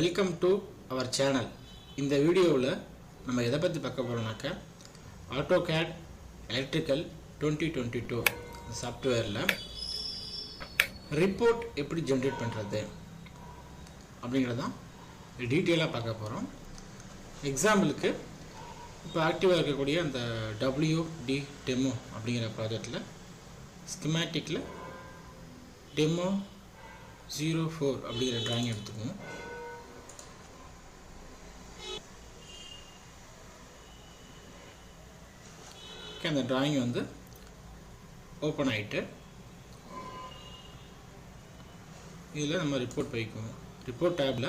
Welcome to our channel. இந்த வீடியோவில் நம்ம எதை பற்றி பார்க்க போகிறோம்னாக்கா AutoCAD எலக்ட்ரிக்கல் 2022 சாஃப்ட்வேரில் ரிப்போர்ட் எப்படி ஜென்ரேட் பண்ணுறது அப்படிங்கிறதான் டீட்டெயிலாக பார்க்க போகிறோம். எக்ஸாம்பிளுக்கு இப்போ ஆக்டிவாக இருக்கக்கூடிய அந்த WD டெமோ அப்படிங்கிற ப்ராஜெக்டில் ஸ்கிமேட்டிக்கில் டெமோ 04 அப்படிங்கிற டிராயிங் எடுத்துக்குவோம். அந்த டிராயிங் வந்து ஓப்பன் ஆகிட்டு இதில் நம்ம ரிப்போர்ட் வைக்குவோம். ரிப்போர்ட் டேப்பில்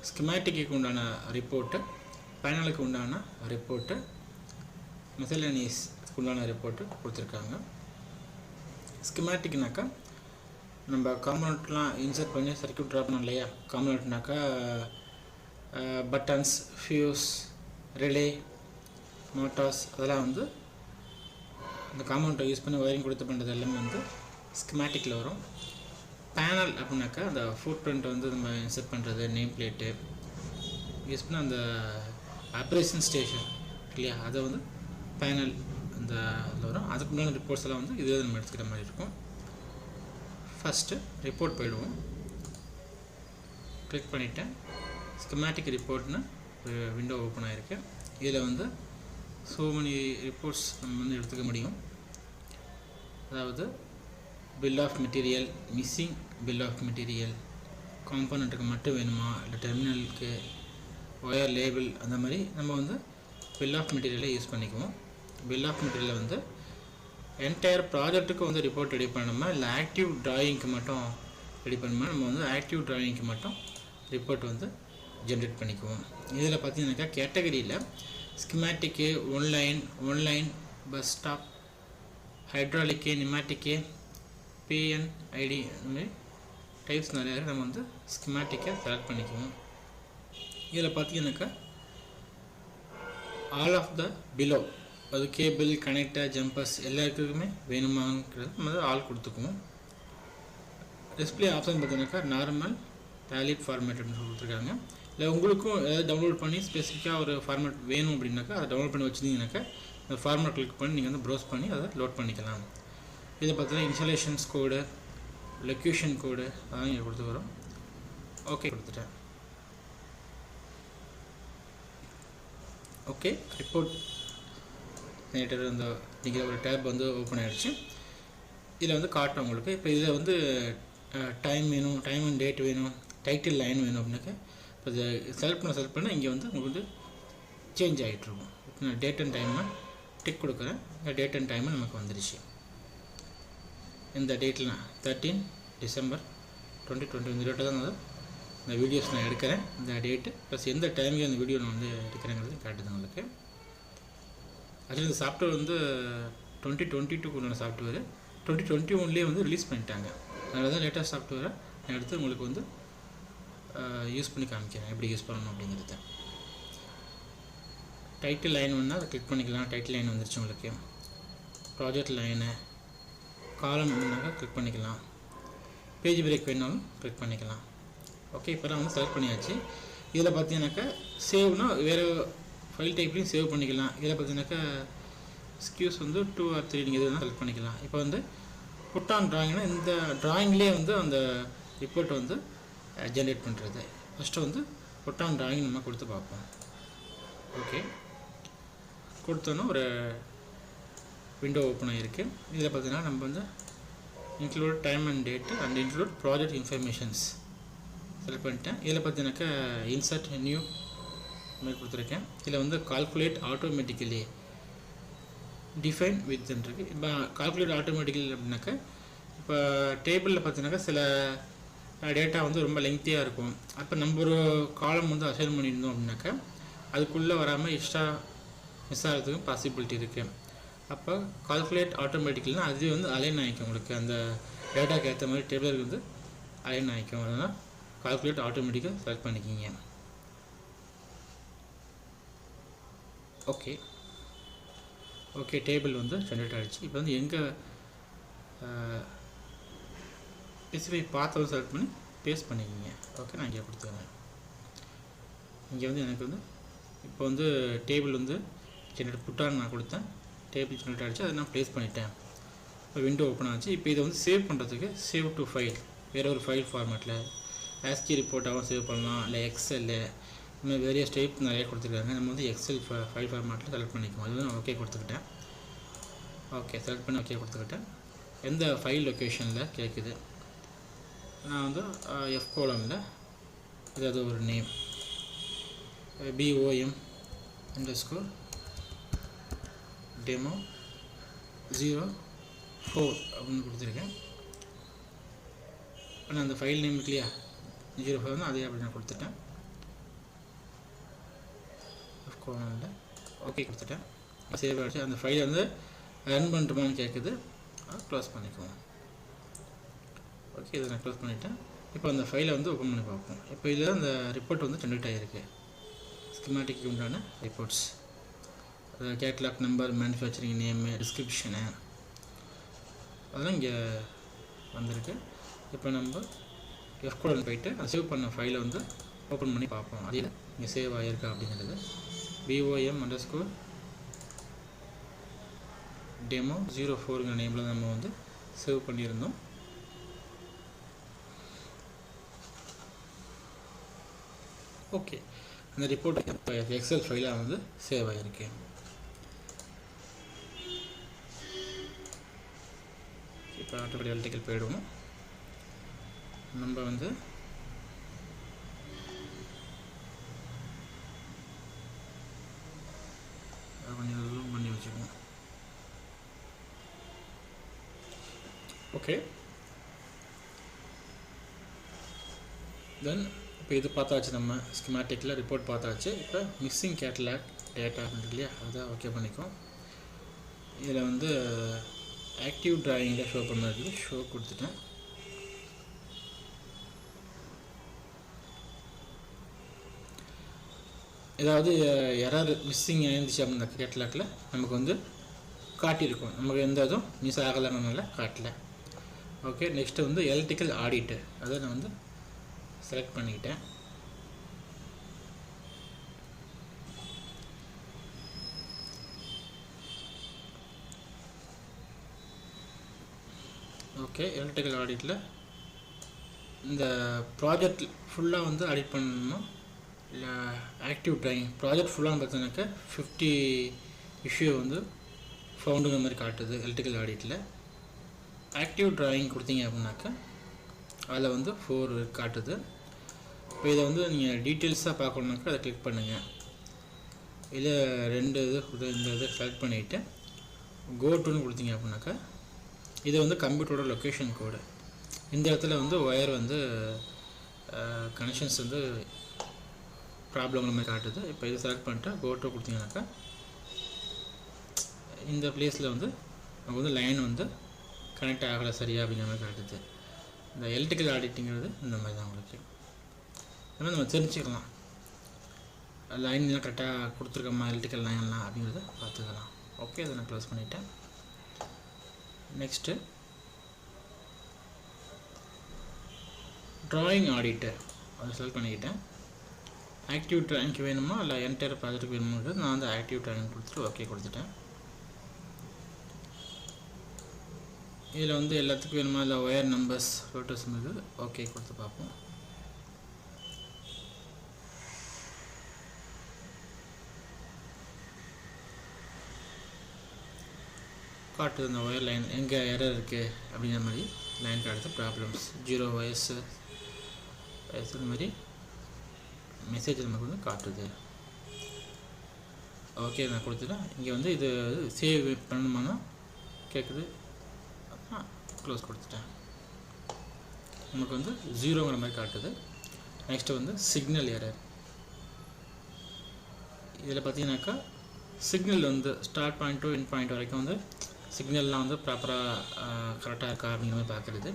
ஸ்கிமேட்டிக்கு உண்டான ரிப்போர்ட்டு, பேனலுக்கு உண்டான ரிப்போர்ட்டு, மிசலேனியஸ்க்கு உண்டான ரிப்போர்ட்டு கொடுத்துருக்காங்க. ஸ்கிமேட்டிக்னாக்கா நம்ம காம்பனண்ட்லாம் இன்சர்ட் பண்ணி சர்க்யூட் ட்ரா பண்ணோம் இல்லையா. காம்பனண்ட்னாக்கா பட்டன்ஸ், ஃபியூஸ், ரிலே, மோட்டார்ஸ், அதெல்லாம் வந்து இந்த காம்பனண்ட்டை யூஸ் பண்ணி ஒயரிங் கொடுத்து பண்ணுறது எல்லாமே வந்து ஸ்கிமேட்டிக்கில் வரும். பேனல் அப்படின்னாக்கா அந்த ஃபுட் பிரிண்ட்டை வந்து நம்ம இன்சர்ட் பண்ணுறது, நேம் பிளேட்டு யூஸ் பண்ணி அந்த ஆப்ரேஷன் ஸ்டேஷன் இல்லையா, அதை வந்து பேனல் அந்த இதில் வரும். அதுக்கு முன்னாடி ரிப்போர்ட்ஸ் எல்லாம் வந்து இதில் நம்ம எடுத்துக்கிற மாதிரி இருக்கும். ஃபஸ்ட்டு ரிப்போர்ட் போயிடுவோம். கிளிக் பண்ணிவிட்டேன். ஸ்கிமேட்டிக் ரிப்போர்ட்னு ஒரு விண்டோ ஓப்பன் ஆகிருக்கு. இதில் வந்து ஸோ மெனி ரிப்போர்ட்ஸ் நம்ம வந்து எடுத்துக்க முடியும். அதாவது bill of material, missing bill of material, காம்பனண்ட்டுக்கு மட்டும் வேணுமா, இல்லை டெர்மினலுக்கு, ஒயர் லேபிள், அந்த மாதிரி நம்ம வந்து பில் ஆஃப் மெட்டீரியலை யூஸ் பண்ணிக்குவோம். பில் ஆஃப் மெட்டீரியலை வந்து என்டையர் ப்ராஜெக்ட்டுக்கு வந்து ரிப்போர்ட் ரெடி பண்ணணுமா, இல்லை ஆக்டிவ் ட்ராயிங்க்கு மட்டும் ரெடி பண்ணணுமா, நம்ம வந்து ஆக்டிவ் ட்ராயிங்க்கு மட்டும் ரிப்போர்ட் வந்து ஜென்ரேட் பண்ணிக்குவோம். இதில் பார்த்தீங்கன்னாக்கா கேட்டகரியில் schematic, one line, bus stop, hydraulic, pneumatic, PNID, இந்த மாதிரி டைப்ஸ் நிறையா நம்ம வந்து ஸ்கிமேட்டிக்கை செலக்ட் பண்ணிக்குவோம். இதில் பார்த்தீங்கன்னாக்கா ஆல் ஆஃப் த பிலோ, அது கேபிள், கனெக்டர், ஜம்பர்ஸ் எல்லாருக்குமே வேணுமாங்கிறது நம்ம வந்து ஆல் கொடுத்துக்குவோம். டிஸ்பிளே ஆப்ஷன் பார்த்தீங்கன்னாக்கா நார்மல், வேலிட் ஃபார்மேட் அப்படின்னு கொடுத்துருக்காங்க. இல்லை உங்களுக்கும் ஏதாவது டவுன்லோட் பண்ணி ஸ்பெசிஃபிக்காக ஒரு ஃபார்மேட் வேணும் அப்படின்னாக்கா அதை டவுன்லோட் பண்ணி வச்சுருந்தீங்கன்னாக்கா அந்த ஃபார்மேட் கிளிக் பண்ணி நீங்கள் வந்து ப்ரௌஸ் பண்ணி அதை லோட் பண்ணிக்கலாம். இதை பார்த்தீங்கன்னா இன்ஸ்டாலேஷன்ஸ் கோடு, லொக்கேஷன் கோடு அதான் இங்கே கொடுத்துக்கிறோம். ஓகே கொடுத்துட்டேன். ஓகே, ரிப்போர்ட் நேட்டர் அந்த நீங்கள் ஒரு டேப் வந்து ஓப்பன் ஆகிடுச்சு. இதில் வந்து காட்டும் உங்களுக்கு. இப்போ இதில் வந்து டைம் வேணும், டைம் அண்ட் டேட் வேணும், டைட்டில் லைன் வேணும் அப்படின்னாக்கா இப்போ இதை செலக்ட் பண்ண இங்கே வந்து உங்களுக்கு வந்து சேஞ்ச் ஆகிட்டுருக்கும். இப்போ நான் டேட் அண்ட் டைமை டிக் கொடுக்குறேன். இந்த டேட் அண்ட் டைமை நமக்கு வந்துடுச்சு. இந்த டேட்டில் நான் 13 டிசம்பர் 2020 இந்த டேட்டை தான் வந்து இந்த வீடியோஸ் நான் எடுக்கிறேன். இந்த டேட்டு ப்ளஸ் எந்த டைமுக்கு அந்த வீடியோ நான் வந்து எடுக்கிறேங்கிறது காட்டுது உங்களுக்கு. ஆக்சுவலி இந்த சாஃப்ட்வேர் வந்து 2022 உண்டான சாஃப்ட்வேர் 2021 வந்து ரிலீஸ் பண்ணிட்டாங்க. அதனால தான் லேட்டஸ்ட் சாஃப்ட்வேரை நான் எடுத்து உங்களுக்கு வந்து யூஸ் பண்ணி காமிக்கிறேன் எப்படி யூஸ் பண்ணணும் அப்படிங்கிறத. டைட்டில் லைன் வேணுன்னா அதை கிளிக் பண்ணிக்கலாம். டைட்டில் லைன் வந்துருச்சு உங்களுக்கு. ப்ராஜெக்ட் லைனு, காலம் வேணுனாக்கா கிளிக் பண்ணிக்கலாம். பேஜ் பிரேக் வேணாலும் கிளிக் பண்ணிக்கலாம். ஓகே, இப்போ நான் வந்து செலக்ட் பண்ணியாச்சு. இதில் பார்த்தீங்கன்னாக்கா சேவ்னால் வேறு ஃபைல் டைப்லையும் சேவ் பண்ணிக்கலாம். இதில் பார்த்தீங்கன்னாக்கா ஸ்கியூஸ் வந்து 2 or 3 நீங்கள் எது வேணால் செலக்ட் பண்ணிக்கலாம். இப்போ வந்து புட் ஆன் ட்ராயிங்னா இந்த ட்ராயிங்லேயே வந்து அந்த ரிப்போர்ட் வந்து ஜென்ரேட் பண்ணுறது. ஃபஸ்ட்டு வந்து புட் ஆன் ட்ராயிங் நம்ம கொடுத்து பார்ப்போம். ஓகே, கொடுத்தோன்னா ஒரு விண்டோ ஓப்பன் ஆகிருக்கு. இதில் பார்த்தீங்கன்னா நம்ம வந்து include time and date and include project informations select பண்ணிட்டேன். இதில் பார்த்தீங்கன்னாக்கா இன்சர்ட் நியூ மாதிரி கொடுத்துருக்கேன். இதில் வந்து கால்குலேட் ஆட்டோமேட்டிக்கலி டிஃபைன் வித்ன்னு இருக்குது. இப்போ கால்குலேட் ஆட்டோமேட்டிக்கலி அப்படின்னாக்கா இப்போ டேபிளில் பார்த்தீங்கன்னாக்கா சில டேட்டா வந்து ரொம்ப லெங்க்த்தியாக இருக்கும். அப்போ நம்ம ஒரு காலம் வந்து அசைன் பண்ணியிருந்தோம் அப்படின்னாக்கா அதுக்குள்ளே வராமல் எக்ஸ்ட்ரா மிஸ் ஆகிறதுக்கும் பாசிபிலிட்டி இருக்குது. அப்போ கால்குலேட் ஆட்டோமேட்டிக்கல்னா அதுவே வந்து அலைன் ஆகிக்கும். உங்களுக்கு அந்த டேட்டாக்கு ஏற்ற மாதிரி டேபிளுக்கு வந்து அலைன் ஆகிக்கும். அதனால் கால்குலேட் ஆட்டோமேட்டிக்காக செலக்ட் பண்ணிக்கிங்க. ஓகே ஓகே, டேபிள் வந்து ஜென்ரேட் ஆகிடுச்சு. இப்போ வந்து எங்கே ஸ்பெசிஃபை பாத்தை செலக்ட் பண்ணி பேஸ்ட் பண்ணிக்கிங்க. ஓகே, நான் இங்கே கொடுத்துக்கிறேன். இங்கே வந்து எனக்கு வந்து இப்போ வந்து டேபிள் வந்து ஜெனரேட் புட்டான்னு நான் கொடுத்தேன், டேபிள் ஜெனரேட் ஆகிடுச்சு, அதை நான் ப்ளேஸ் பண்ணிட்டேன். இப்போ விண்டோ ஓப்பன் ஆச்சு. இப்போ இதை வந்து சேவ் பண்ணுறதுக்கு சேவ் டு ஃபைல், வேறு ஒரு ஃபைல் ஃபார்மேட்டில் ஆஸ்கி ரிப்போர்ட்டாகவும் சேவ் பண்ணலாம், இல்லை எக்ஸெல்லு, இன்னும் வேரியஸ் டைப் நிறைய கொடுத்துருக்காங்க. நம்ம வந்து எக்ஸல் ஃபைல் ஃபார்மேட்டில் செலக்ட் பண்ணிக்குவோம். அது வந்து நான் ஓகே கொடுத்துக்கிட்டேன். ஓகே செலக்ட் பண்ணி ஓகே கொடுத்துக்கிட்டேன். எந்த ஃபைல் லொக்கேஷனில் கேட்குது, நான் வந்து எஃப் கோலனில் ஏதாவது ஒரு நேம் BOM _ demo 04 அப்படின்னு கொடுத்துருக்கேன். ஆனால் அந்த ஃபைல் நேம் இல்லையா 04 வந்து அதே அப்படி நான் கொடுத்துட்டேன். எஃப் கோலனில் ஓகே கொடுத்துட்டேன். சேவ் ஆகிடுச்சு. அந்த ஃபைலை வந்து ரன் பண்ணுறோமான்னு கேட்குது, அதை க்ளோஸ் பண்ணிக்குவோம். ஓகே இதை நான் க்ளோஸ் பண்ணிவிட்டேன். இப்போ அந்த ஃபைலை வந்து ஓப்பன் பண்ணி பார்ப்போம். இப்போ இதில் அந்த ரிப்போர்ட் வந்து ஜென்ரேட் ஆகிருக்கு. ஸ்கிமாட்டிக்கு உண்டான reports, catalogue number, manufacturing name, description, அதெல்லாம் இங்கே வந்திருக்கு. இப்போ நம்ம எஃப் கோலன் போயிட்டு அந்த சேவ் பண்ண ஃபைலை வந்து ஓப்பன் பண்ணி பார்ப்போம். அதில் இங்கே சேவ் ஆகிருக்கா அப்படிங்கிறது. BOM _ demo 04ங்கிற நேமில் நம்ம வந்து சேவ் பண்ணியிருந்தோம். ஓகே, அந்த ரிப்போர்ட் இப்போ எக்ஸல் ஃபைலாக வந்து சேவ் ஆகிருக்கு. இப்போ ஆட்டோமேட்டிக் எலக்ட்ரிக்கல் போயிடுவோம். நம்ம வந்து கொஞ்சம் ஜூம் பண்ணி வச்சுக்குவோம். ஓகே தென் இப்போ இது பார்த்தாச்சு, நம்ம ஸ்கிமாட்டிக்கில் ரிப்போர்ட் பார்த்தாச்சு. இப்போ மிஸ்ஸிங் கேட்லாக் டேட்டா இருக்கு இல்லையா, அதை ஓகே பண்ணிக்கும். இதில் வந்து ஆக்டிவ் டிராயிங்கில் ஷோ பண்ணுறது ஷோ கொடுத்துட்டேன். ஏதாவது எரர் மிஸ்ஸிங் ஆயிருந்துச்சு அப்படின்னா கேட்லாக்கில் நமக்கு வந்து காட்டியிருக்கும், நமக்கு எந்த இதுவும் மிஸ் ஆகலைனால காட்டல. ஓகே நெக்ஸ்ட்டு வந்து எலக்ட்ரிக்கல் ஆடிட்டு, அதை நான் வந்து செலக்ட் பண்ணிக்கிட்டேன். ஓகே எலக்ட்ரிக்கல் ஆடிட்டில் இந்த ப்ராஜெக்ட் ஃபுல்லாக வந்து ஆடிட் பண்ணணுமா இல்லை ஆக்டிவ் டிராயிங் ப்ராஜெக்ட் ஃபுல்லாக பார்த்தீங்கன்னாக்கா 50 இஷ்யூ வந்து ஃபவுண்டுங்கிற மாதிரி காட்டுது எலக்ட்ரிக்கல் ஆடிட்டில். ஆக்டிவ் டிராயிங் கொடுத்தீங்க அப்படின்னாக்கா அதில் வந்து 4 காட்டுது. இப்போ இதை வந்து நீங்கள் டீட்டெயில்ஸாக பார்க்கணுன்னாக்கா அதை கிளிக் பண்ணுங்கள். இதில் 2 இந்த இதை செலக்ட் பண்ணிவிட்டு கோ டுன்னு கொடுத்தீங்க அப்படின்னாக்கா இது வந்து கம்ப்யூட்டரோட லொக்கேஷன் கோடு. இந்த இடத்துல வந்து ஒயர் வந்து கனெக்ஷன்ஸ் வந்து ப்ராப்ளம் மாதிரி காட்டுது. இப்போ இதை செலக்ட் பண்ணிட்டு கோ டு கொடுத்தீங்கன்னாக்கா இந்த பிளேஸில் வந்து நமக்கு வந்து லைன் வந்து கனெக்ட் ஆகலை சரியா அப்படிங்கிற மாதிரி காட்டுது. இந்த எலக்ட்ரிக்கல் ஆடிட்டிங்கிறது இந்த மாதிரி தான் உங்களுக்கு. இந்த மாதிரி நம்ம தெரிஞ்சுக்கலாம் லைன்லாம் கரெக்டாக கொடுத்துருக்கோமா எலக்ட்ரிக்கல் லைன்லாம் அப்படிங்கிறத பார்த்துக்கலாம். ஓகே அதை நான் க்ளோஸ் பண்ணிவிட்டேன். நெக்ஸ்ட்டு ட்ராயிங் ஆடிட்டர் அதை செலக்ட் பண்ணிக்கிட்டேன். ஆக்டிவ் ட்ராயிங்க்கு வேணுமா இல்லை என்டையர் ப்ராஜெக்ட்டுக்கு வேணுமாங்கிறது நான் வந்து ஆக்டிவ் ட்ராயிங் கொடுத்துட்டு ஓகே கொடுத்துட்டேன். இதில் வந்து எல்லாத்துக்கும் வேணுமா இல்லை ஒயர் நம்பர்ஸ் ரோட்டர்ஸ் மீது ஓகே கொடுத்து பார்ப்போம். காட்டுது இந்த ஒயர் லைன் எங்கே எரர் இருக்குது அப்படிங்கிற மாதிரி லைன் காட்டுது. ப்ராப்ளம்ஸ் 0 வயசு இந்த மாதிரி மெசேஜ் நமக்கு வந்து காட்டுது. ஓகே நான் கொடுத்துட்டேன். இங்கே வந்து இது சேவ் பண்ணணுமானா கேட்குது, க்ளோஸ் கொடுத்துட்டேன். நமக்கு வந்து 0ங்கிற மாதிரி காட்டுது. நெக்ஸ்ட்டு வந்து சிக்னல் எரர். இதில் பார்த்தீங்கன்னாக்கா சிக்னல் வந்து start point to end point வரைக்கும் வந்து சிக்னல்லாம் வந்து ப்ராப்பராக கரெக்டாக இருக்கா அப்படிங்கிற மாதிரி பார்க்குறது.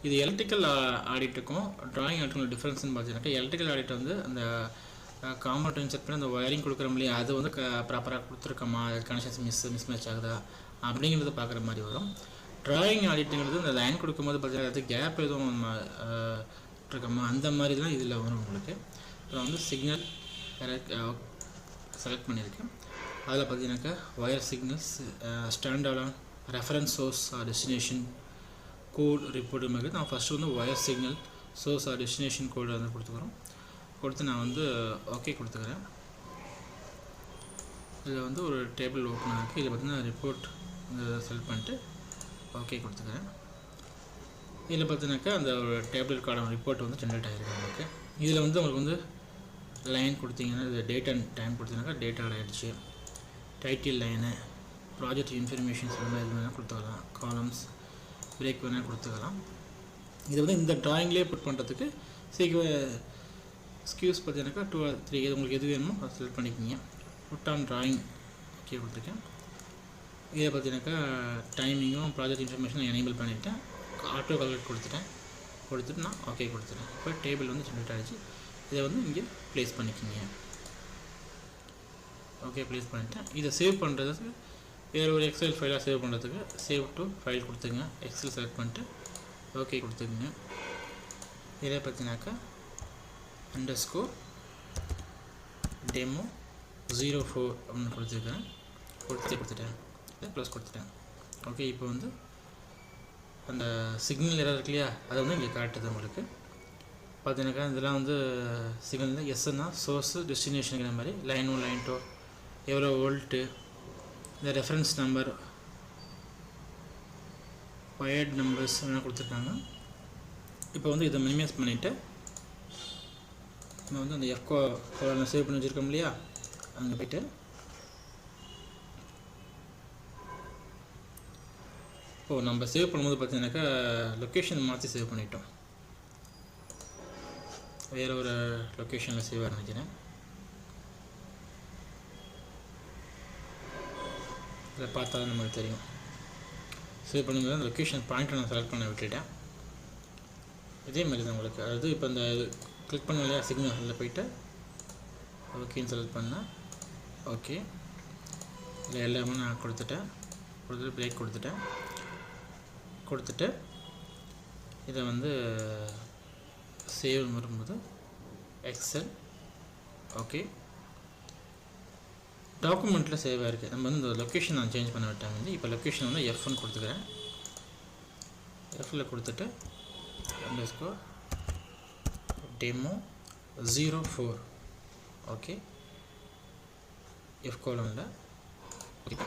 இது எலக்ட்ரிக்கல் ஆடிட்டுக்கும் ட்ராயிங் ஆடிட்டுக்கும் டிஃப்ரென்ஸ்னு பார்த்தீங்கன்னாக்கா எலக்ட்ரிக்கல் ஆடிட் வந்து அந்த காம்பவுண்ட் செட் பண்ணி அந்த ஒயரிங் கொடுக்குறோம் இல்லையா, அது வந்து ப்ராப்பராக கொடுத்துருக்கோமா, அது கனெக்ஷன்ஸ் மிஸ்மேட்ச் ஆகுதா அப்படிங்கிறத பார்க்குற மாதிரி வரும். ட்ராயிங் ஆடிட்டுங்கிறது இந்த லைன் கொடுக்கும்போது பார்த்தீங்கன்னா அது கேப் எதுவும் இருக்கோமா அந்த மாதிரி தான் இதில் வரும் உங்களுக்கு. அப்புறம் வந்து சிக்னல் செலக்ட் பண்ணியிருக்கேன். அதில் பார்த்தீங்கன்னாக்கா ஒயர் சிக்னல்ஸ், ஸ்டாண்டர்டான reference source or destination code report மாதிரி நான் ஃபஸ்ட்டு வந்து wire signal source or destination code வந்து கொடுத்து நான் வந்து ஓகே கொடுத்துக்கிறேன். இதில் வந்து ஒரு டேபிள் ஓப்பன் ஆகிருக்கு. இதில் பார்த்தீங்கன்னா ரிப்போர்ட் செலக்ட் பண்ணிட்டு ஓகே கொடுத்துக்கிறேன். இதில் பார்த்தீங்கன்னாக்கா அந்த ஒரு டேபிளுக்கான ரிப்போர்ட் வந்து ஜென்ரேட் ஆகிருக்கு உங்களுக்கு. இதில் வந்து உங்களுக்கு வந்து லைன் கொடுத்தீங்கன்னா இது டேட் அண்ட் டைம் கொடுத்தீங்கன்னாக்கா டேட் ஆகிடுச்சு. டைட்டில் லைனு, ப்ராஜெக்ட் இன்ஃபர்மேஷன்ஸ் இந்த மாதிரி வேணால் கொடுத்துக்கலாம். காலம்ஸ் பிரேக் வேணால் கொடுத்துக்கலாம். இது வந்து இந்த ட்ராயிங்லேயே புட் பண்ணுறதுக்கு ஸ்கியூஸ் பார்த்தீங்கன்னாக்கா 2 or 3 இது உங்களுக்கு எது வேணுமோ அதை செலக்ட் பண்ணிக்கிங்க. புட் ஆன் ட்ராயிங் ஓகே கொடுத்துருக்கேன். இதை பார்த்தீங்கன்னாக்கா டைமிங்கும் ப்ராஜெக்ட் இன்ஃபர்மேஷனும் எனேபிள் பண்ணிவிட்டேன். ஆட்டோ கால்குலேட் கொடுத்துட்டு நான் ஓகே கொடுத்துட்டேன். இப்போ டேபிள் வந்து ஜென்ரேட் ஆகிடுச்சு. இதை வந்து இங்கே ப்ளேஸ் பண்ணிக்கிங்க. ஓகே ப்ளேஸ் பண்ணிவிட்டேன். இதை சேவ் பண்ணுறதுக்கு வேறு ஒரு எக்ஸல் ஃபைலாக சேவ் பண்ணுறதுக்கு சேவ் டு ஃபைல் கொடுத்துங்க. எக்ஸல் செலக்ட் பண்ணிட்டு ஓகே கொடுத்துக்குங்க. இதை பார்த்தீங்கன்னாக்கா _demo 04 அப்படின்னு கொடுத்துருக்கேன். கொடுத்துட்டேன். க்ளோஸ் கொடுத்துட்டேன். ஓகே இப்போ வந்து அந்த சிக்னல் எரர் இருக்கு இல்லையா, அதை வந்து இங்கே காட்டுது உங்களுக்கு. பார்த்தீங்கன்னாக்கா இதெல்லாம் வந்து சிக்னல் எஸ்ன்னா சோர்ஸு டெஸ்டினேஷனுங்கிற மாதிரி லைன் 1 லைன் 2 எவ்வளோ வோல்ட்டு, இந்த ரெஃபரன்ஸ் நம்பர், வயர்ட் நம்பர்ஸ் எல்லாம் கொடுத்துருக்காங்க. இப்போ வந்து இதை மினிமைஸ் பண்ணிவிட்டு நம்ம வந்து அந்த எஃப்கோவில் சேவ் பண்ணி வச்சுருக்கோம் இல்லையா, அங்கே போய்ட்டு இப்போது நம்ம சேவ் பண்ணும்போது பார்த்தீங்கன்னாக்கா லொக்கேஷன் மாற்றி சேவ் பண்ணிட்டோம். வேறு ஒரு லொக்கேஷனில் சேவ் நினைக்கிறேன். இதை பார்த்தா நமக்கு தெரியும். சேவ் பண்ணும்போது அந்த லொக்கேஷன் பாயிண்ட்டை நான் செலக்ட் பண்ண விட்டுட்டேன். இதே மாதிரி தான் உங்களுக்கு. அதாவது இப்போ இந்த கிளிக் பண்ண இல்லையா சிக்னல், அதில் போய்ட்டு ஓகேன்னு செலக்ட் பண்ணேன். ஓகே இல்லை எல்லாமே நான் கொடுத்துட்டு பிரேக் கொடுத்துட்டு இதை வந்து சேவ் வரும்போது எக்ஸல் ஓகே டாக்குமெண்ட்டில் சேவ் ஆகிருக்கு. நம்ம வந்து இந்த லொக்கேஷன் நான் சேஞ்ச் பண்ண விட்டேன். வந்து இப்போ லொக்கேஷன் வந்து F1 கொடுத்துக்கிறேன். Fல கொடுத்துட்டு _demo 04 ஓகே F கோலனில் இப்போ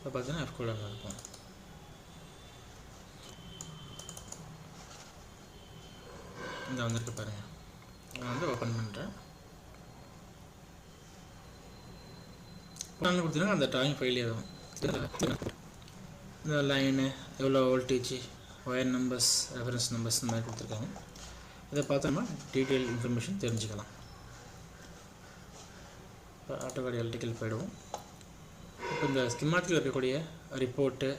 பார்த்தீங்கன்னா F கோலனில் இருக்கும். இந்த வந்திருக்கு பாருங்கள். நான் வந்து ஓப்பன் பண்ணுறேன். கொடுத்தீங்கன்னா அந்த ட்ராயிங் ஃபைலே வரும். இந்த லைனு எவ்வளோ voltage, wire numbers, reference numbers இந்த மாதிரி கொடுத்துருக்காங்க. இதை பார்த்தோம்னா டீட்டெயில் இன்ஃபர்மேஷன் தெரிஞ்சுக்கலாம். இப்போ AutoCAD எலக்ட்ரிக்கல் போய்டுவோம். இப்போ இந்த ஸ்கிமாட்டில் இருக்கக்கூடிய report,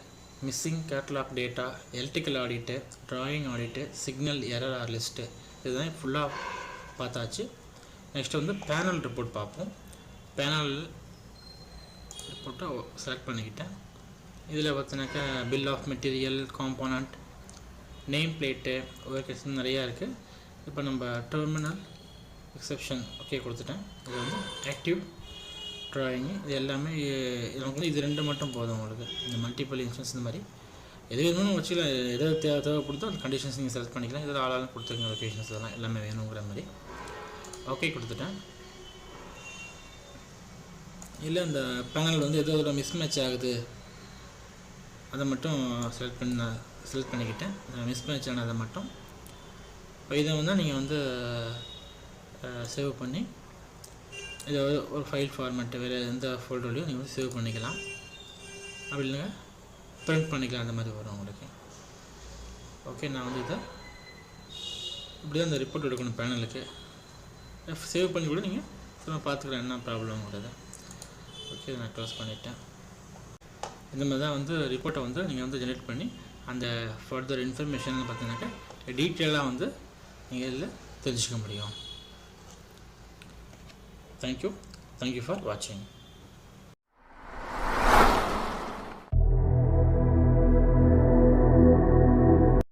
missing catalog data, electrical audit, drawing audit, signal error or list இதுதான் ஃபுல்லாக பார்த்தாச்சு. நெக்ஸ்ட்டு வந்து பேனல் ரிப்போர்ட் பார்ப்போம். பேனல் ரிப்போர்ட்டை செலக்ட் பண்ணிக்கிட்டேன். இதில் பார்த்தீங்கன்னாக்கா bill of material, component, name plate, workers நிறையா இருக்குது. இப்போ நம்ம டெர்மினல் எக்ஸெப்ஷன் ஓகே கொடுத்துட்டேன். இது வந்து ஆக்டிவ் ட்ராயிங்கு இது எல்லாமே நமக்கு வந்து இது 2 மட்டும் போதும் உங்களுக்கு. இந்த மல்டிபிள் இன்ஸ்டன்ஸ் இந்த மாதிரி எது வேணும்னு வச்சுக்கலாம். எதாவது தேவைப்படுத்தோ அந்த கண்டிஷன்ஸ் நீங்கள் செலக்ட் பண்ணிக்கலாம். இதில் ஆளாலும் கொடுத்துருங்க லொக்கேஷன்ஸ் இதெல்லாம் எல்லாமே வேணுங்கிற மாதிரி ஓகே கொடுத்துட்டேன். இல்லை இந்த பேனல் வந்து எதோ ஒரு மிஸ்மேட்ச் ஆகுது அதை மட்டும் செலக்ட் பண்ணிக்கிட்டேன். மிஸ்மேட்ச் ஆனதை மட்டும் இப்போ இதை வந்து நீங்கள் வந்து சேவ் பண்ணி இதை ஒரு ஃபைல் ஃபார்மேட்டு வேறு எந்த ஃபோல்டர்லையும் நீங்கள் வந்து சேவ் பண்ணிக்கலாம். அப்படி இல்லைங்க ப்ரிண்ட் பண்ணிக்கலாம். அந்த மாதிரி வரும் உங்களுக்கு. ஓகே நான் வந்து இதை இப்படி தான் இந்த ரிப்போர்ட் எடுக்கணும் பேனலுக்கு. சேவ் பண்ணி கூட நீங்கள் சும்மா பார்த்துக்கலாம் என்ன ப்ராப்ளம்ங்கிறத. ஓகே நான் க்ளோஸ் பண்ணிவிட்டேன். இந்த மாதிரி தான் வந்து ரிப்போர்ட்டை வந்து நீங்கள் வந்து ஜென்ரேட் பண்ணி அந்த ஃபர்தர் இன்ஃபர்மேஷன் பார்த்தீங்கன்னாக்கா டீட்டெயிலாக வந்து நீங்கள் இதில் தெரிஞ்சுக்க முடியும். தேங்க்யூ ஃபார் வாட்சிங்.